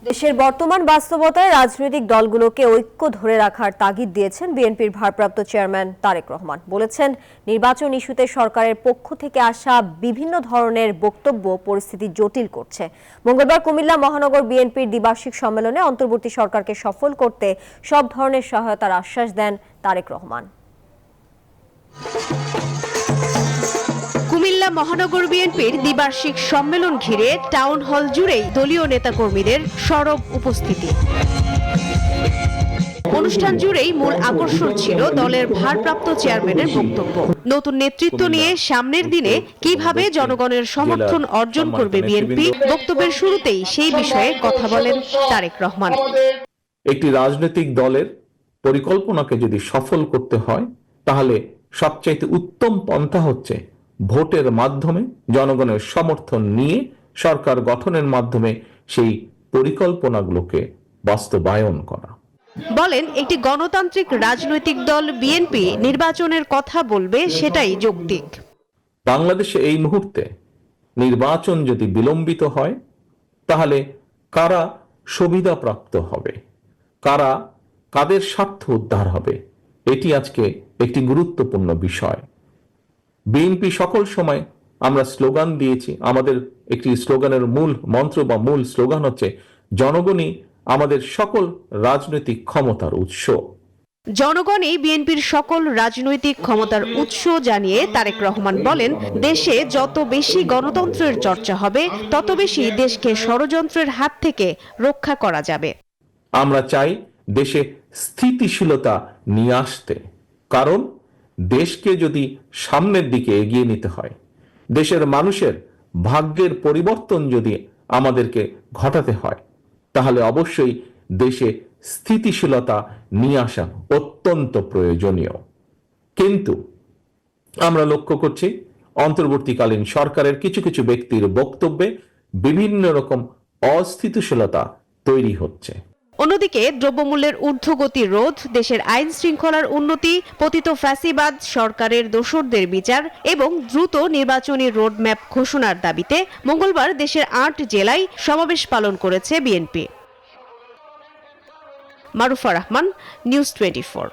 দেশের বর্তমান বাস্তবতায় রাজনৈতিক দলগুলোকে ঐক্য ধরে রাখার তাগিদ দিয়েছেন বিএনপির ভারপ্রাপ্ত চেয়ারম্যান তারেক রহমান। বলেছেন, নির্বাচন ইস্যুতে সরকারের পক্ষ থেকে আসা বিভিন্ন ধরনের বক্তব্য পরিস্থিতি জটিল করছে। মঙ্গলবার কুমিল্লা মহানগর বিএনপির দ্বিবার্ষিক সম্মেলনে অন্তর্বর্তী সরকারকে সফল করতে সব ধরনের সহায়তার আশ্বাস দেন তারেক রহমান। কুমিল্লা মহানগর বিএনপির দ্বিবার্ষিক সম্মেলন ঘিরে টাউন হল জুড়েই দলীয় নেতাকর্মীদের সরব উপস্থিতি। অনুষ্ঠান জুড়েই মূল আকর্ষণ ছিল দলের ভারপ্রাপ্ত চেয়ারম্যানের বক্তব্য। নতুন নেতৃত্ব নিয়ে সামনের দিনে কিভাবে জনগণের সমর্থন অর্জন করবে বিএনপি, বক্তব্যের শুরুতেই সেই বিষয়ে কথা বলেন তারেক রহমান। একটি রাজনৈতিক দলের পরিকল্পনাকে যদি সফল করতে হয়, তাহলে সবচাইতে উত্তম পন্থা হচ্ছে ভোটের মাধ্যমে জনগণের সমর্থন নিয়ে সরকার গঠনের মাধ্যমে সেই পরিকল্পনাগুলোকে বাস্তবায়ন করা। বলেন, একটি গণতান্ত্রিক রাজনৈতিক দল বিএনপি নির্বাচনের কথা বলবে, সেটাই যৌক্তিক। বাংলাদেশে এই মুহূর্তে নির্বাচন যদি বিলম্বিত হয়, তাহলে কারা সুবিধাপ্রাপ্ত হবে, কাদের স্বার্থ উদ্ধার হবে, এটি আজকে একটি গুরুত্বপূর্ণ বিষয়। বিএনপি সকল সময় আমরা স্লোগান দিয়েছি, আমাদের একটি স্লোগানের মূল মন্ত্র বা মূল স্লোগান হচ্ছে জনগণই আমাদের সকল রাজনৈতিক ক্ষমতার উৎস। জনগণই বিএনপির সকল রাজনৈতিক ক্ষমতার উৎস জানিয়ে তারেক রহমান বলেন, দেশে যত বেশি গণতন্ত্রের চর্চা হবে, তত বেশি দেশকে ষড়যন্ত্রের হাত থেকে রক্ষা করা যাবে। আমরা চাই দেশে স্থিতিশীলতা নিয়ে আসতে, কারণ দেশকে যদি সামনের দিকে এগিয়ে নিতে হয়, দেশের মানুষের ভাগ্যের পরিবর্তন যদি আমাদেরকে ঘটাতে হয়, তাহলে অবশ্যই দেশে স্থিতিশীলতা নিয়ে আসা অত্যন্ত প্রয়োজনীয়। কিন্তু আমরা লক্ষ্য করছি অন্তর্বর্তীকালীন সরকারের কিছু কিছু ব্যক্তির বক্তব্যে বিভিন্ন রকম অস্থিতিশীলতা তৈরি হচ্ছে। অন্যদিকে দ্রব্যমূল্যের ঊর্ধ্বগতি রোধ, দেশের আইন শৃঙ্খলার উন্নতি, পতিত ফ্যাসিবাদ সরকারের দোসরদের বিচার এবং দ্রুত নির্বাচনী রোডম্যাপ ঘোষণার দাবিতে মঙ্গলবার দেশের ৮ জেলায় সমাবেশ পালন করেছে বিএনপি। মারুফা রহমান, নিউজ 24।